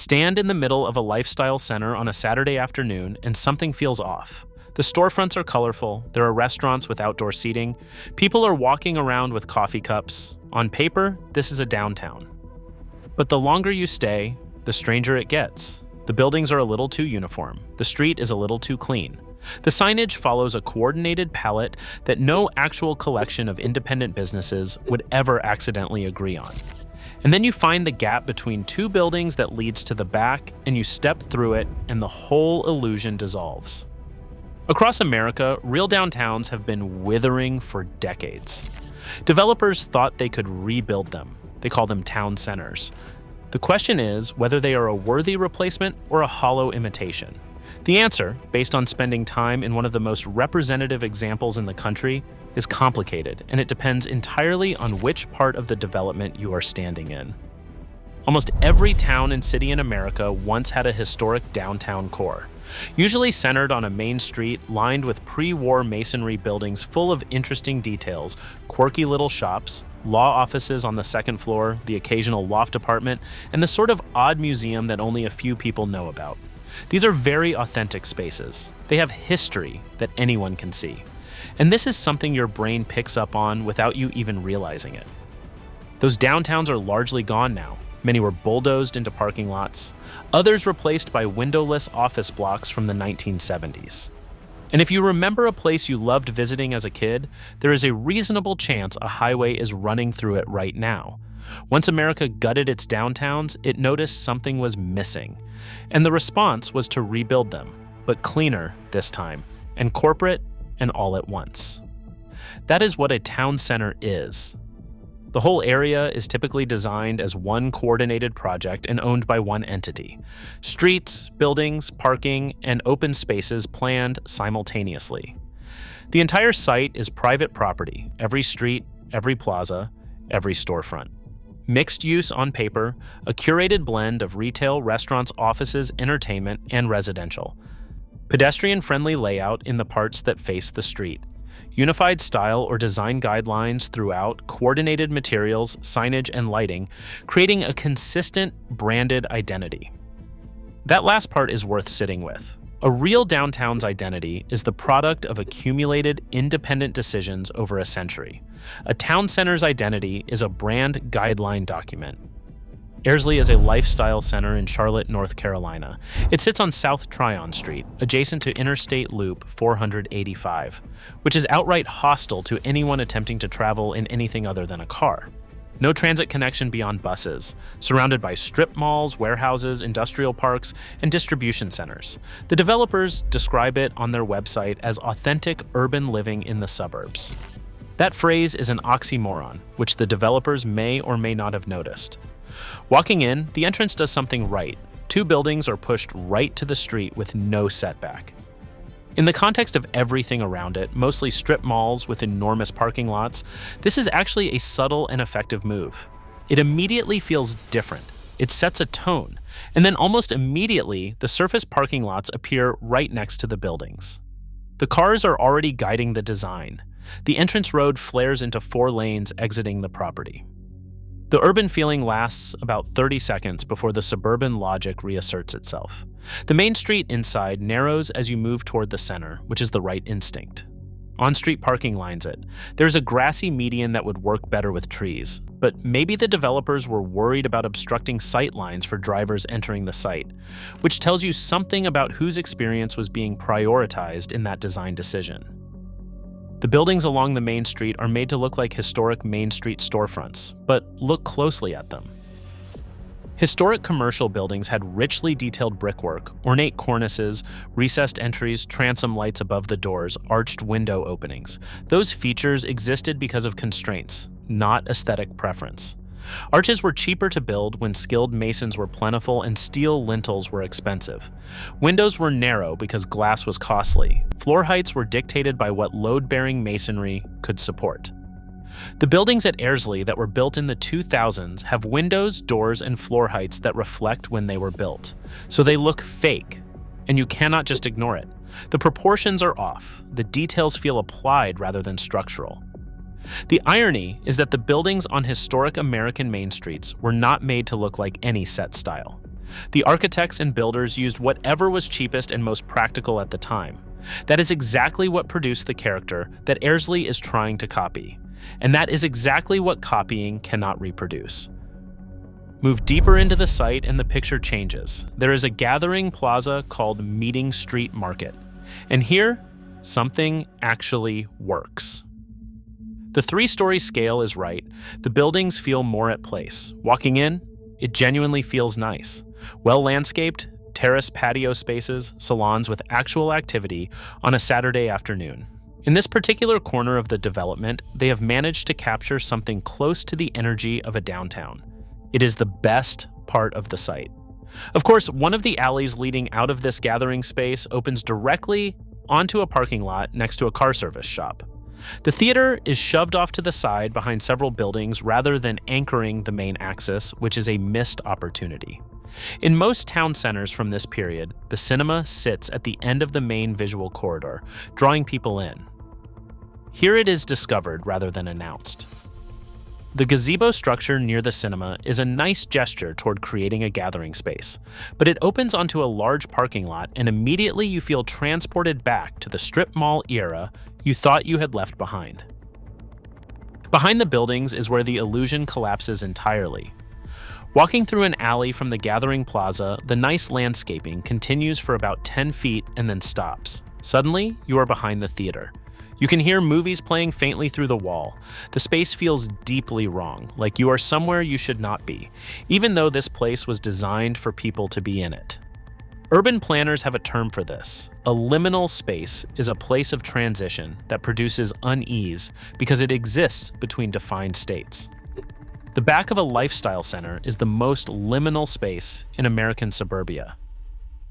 Stand in the middle of a lifestyle center on a Saturday afternoon and something feels off. The storefronts are colorful, there are restaurants with outdoor seating, people are walking around with coffee cups. On paper, this is a downtown. But the longer you stay, the stranger it gets. The buildings are a little too uniform. The street is a little too clean. The signage follows a coordinated palette that no actual collection of independent businesses would ever accidentally agree on. And then you find the gap between two buildings that leads to the back, and you step through it, and the whole illusion dissolves. Across America, real downtowns have been withering for decades. Developers thought they could rebuild them. They call them town centers. The question is whether they are a worthy replacement or a hollow imitation. The answer, based on spending time in one of the most representative examples in the country, is complicated, and it depends entirely on which part of the development you are standing in. Almost every town and city in America once had a historic downtown core, usually centered on a main street lined with pre-war masonry buildings full of interesting details, quirky little shops, law offices on the second floor, the occasional loft apartment, and the sort of odd museum that only a few people know about. These are very authentic spaces. They have history that anyone can see. And this is something your brain picks up on without you even realizing it. Those downtowns are largely gone now. Many were bulldozed into parking lots, others replaced by windowless office blocks from the 1970s. And if you remember a place you loved visiting as a kid, there is a reasonable chance a highway is running through it right now. Once America gutted its downtowns, it noticed something was missing. And the response was to rebuild them, but cleaner this time, and corporate and all at once. That is what a town center is. The whole area is typically designed as one coordinated project and owned by one entity. Streets, buildings, parking, and open spaces planned simultaneously. The entire site is private property, every street, every plaza, every storefront. Mixed use on paper, a curated blend of retail, restaurants, offices, entertainment, and residential. Pedestrian-friendly layout in the parts that face the street. Unified style or design guidelines throughout, coordinated materials, signage, and lighting, creating a consistent, branded identity. That last part is worth sitting with. A real downtown's identity is the product of accumulated, independent decisions over a century. A town center's identity is a brand guideline document. Ayrsley is a lifestyle center in Charlotte, North Carolina. It sits on South Tryon Street, adjacent to Interstate Loop 485, which is outright hostile to anyone attempting to travel in anything other than a car. No transit connection beyond buses, surrounded by strip malls, warehouses, industrial parks, and distribution centers. The developers describe it on their website as authentic urban living in the suburbs. That phrase is an oxymoron, which the developers may or may not have noticed. Walking in, the entrance does something right. Two buildings are pushed right to the street with no setback. In the context of everything around it, mostly strip malls with enormous parking lots, this is actually a subtle and effective move. It immediately feels different. It sets a tone, and then almost immediately, the surface parking lots appear right next to the buildings. The cars are already guiding the design. The entrance road flares into 4 lanes exiting the property. The urban feeling lasts about 30 seconds before the suburban logic reasserts itself. The main street inside narrows as you move toward the center, which is the right instinct. On-street parking lines it. There's a grassy median that would work better with trees, but maybe the developers were worried about obstructing sight lines for drivers entering the site, which tells you something about whose experience was being prioritized in that design decision. The buildings along the main street are made to look like historic Main Street storefronts, but look closely at them. Historic commercial buildings had richly detailed brickwork, ornate cornices, recessed entries, transom lights above the doors, arched window openings. Those features existed because of constraints, not aesthetic preference. Arches were cheaper to build when skilled masons were plentiful and steel lintels were expensive. Windows were narrow because glass was costly. Floor heights were dictated by what load-bearing masonry could support. The buildings at Ayrsley that were built in the 2000s have windows, doors, and floor heights that reflect when they were built. So they look fake, and you cannot just ignore it. The proportions are off. The details feel applied rather than structural. The irony is that the buildings on historic American main streets were not made to look like any set style. The architects and builders used whatever was cheapest and most practical at the time. That is exactly what produced the character that Ayrsley is trying to copy. And that is exactly what copying cannot reproduce. Move deeper into the site and the picture changes. There is a gathering plaza called Meeting Street Market. And here, something actually works. The 3-story scale is right. The buildings feel more at place. Walking in, it genuinely feels nice. Well-landscaped, terrace patio spaces, salons with actual activity on a Saturday afternoon. In this particular corner of the development, they have managed to capture something close to the energy of a downtown. It is the best part of the site. Of course, one of the alleys leading out of this gathering space opens directly onto a parking lot next to a car service shop. The theater is shoved off to the side behind several buildings rather than anchoring the main axis, which is a missed opportunity. In most town centers from this period, the cinema sits at the end of the main visual corridor, drawing people in. Here it is discovered rather than announced. The gazebo structure near the cinema is a nice gesture toward creating a gathering space, but it opens onto a large parking lot and immediately you feel transported back to the strip mall era you thought you had left behind. Behind the buildings is where the illusion collapses entirely. Walking through an alley from the gathering plaza, the nice landscaping continues for about 10 feet and then stops. Suddenly, you are behind the theater. You can hear movies playing faintly through the wall. The space feels deeply wrong, like you are somewhere you should not be, even though this place was designed for people to be in it. Urban planners have a term for this. A liminal space is a place of transition that produces unease because it exists between defined states. The back of a lifestyle center is the most liminal space in American suburbia.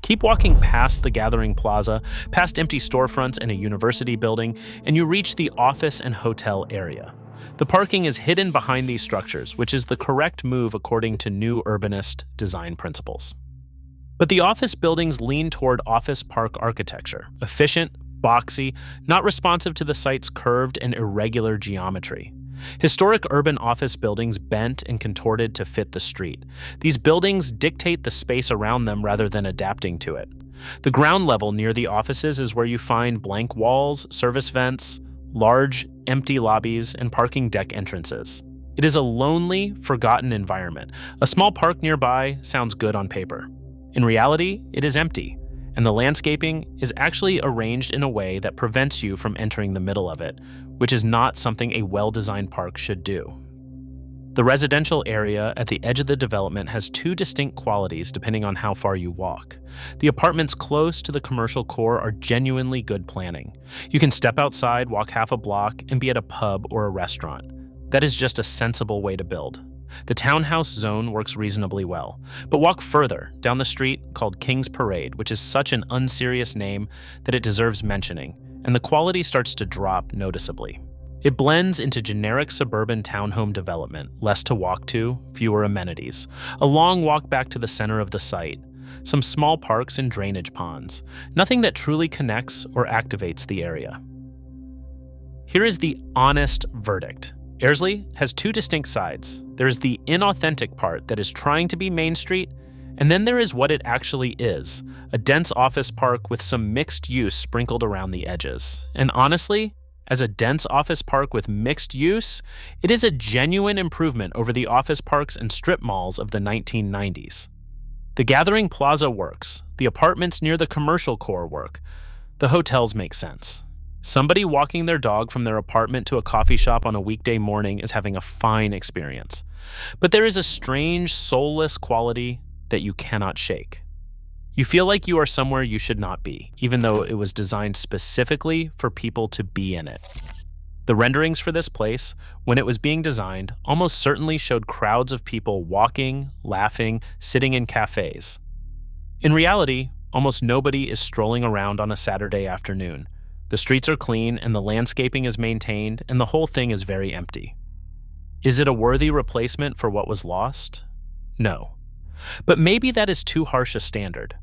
Keep walking past the gathering plaza, past empty storefronts and a university building, and you reach the office and hotel area. The parking is hidden behind these structures, which is the correct move according to new urbanist design principles. But the office buildings lean toward office park architecture, efficient, boxy, not responsive to the site's curved and irregular geometry. Historic urban office buildings bent and contorted to fit the street. These buildings dictate the space around them rather than adapting to it. The ground level near the offices is where you find blank walls, service vents, large, empty lobbies, and parking deck entrances. It is a lonely, forgotten environment. A small park nearby sounds good on paper. In reality, it is empty, and the landscaping is actually arranged in a way that prevents you from entering the middle of it, which is not something a well-designed park should do. The residential area at the edge of the development has two distinct qualities depending on how far you walk. The apartments close to the commercial core are genuinely good planning. You can step outside, walk half a block, and be at a pub or a restaurant. That is just a sensible way to build. The townhouse zone works reasonably well, but walk further down the street called King's Parade, which is such an unserious name that it deserves mentioning, and the quality starts to drop noticeably. It blends into generic suburban townhome development, less to walk to, fewer amenities, a long walk back to the center of the site, some small parks and drainage ponds, nothing that truly connects or activates the area. Here is the honest verdict. Ayrsley has two distinct sides. There is the inauthentic part that is trying to be Main Street, and then there is what it actually is, a dense office park with some mixed use sprinkled around the edges. And honestly, as a dense office park with mixed use, it is a genuine improvement over the office parks and strip malls of the 1990s. The Gathering Plaza works, the apartments near the commercial core work, the hotels make sense. Somebody walking their dog from their apartment to a coffee shop on a weekday morning is having a fine experience. But there is a strange, soulless quality that you cannot shake. You feel like you are somewhere you should not be, even though it was designed specifically for people to be in it. The renderings for this place, when it was being designed, almost certainly showed crowds of people walking, laughing, sitting in cafes. In reality, almost nobody is strolling around on a Saturday afternoon. The streets are clean and the landscaping is maintained and the whole thing is very empty. Is it a worthy replacement for what was lost? No. But maybe that is too harsh a standard.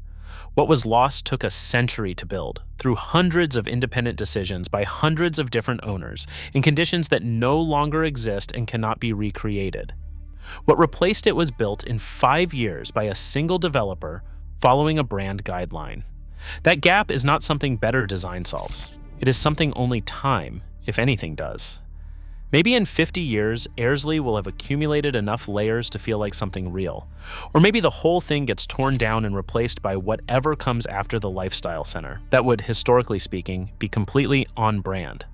What was lost took a century to build, through hundreds of independent decisions by hundreds of different owners, in conditions that no longer exist and cannot be recreated. What replaced it was built in 5 years by a single developer following a brand guideline. That gap is not something better design solves. It is something only time, if anything, does. Maybe in 50 years, Ayrsley will have accumulated enough layers to feel like something real. Or maybe the whole thing gets torn down and replaced by whatever comes after the lifestyle center that would, historically speaking, be completely on brand.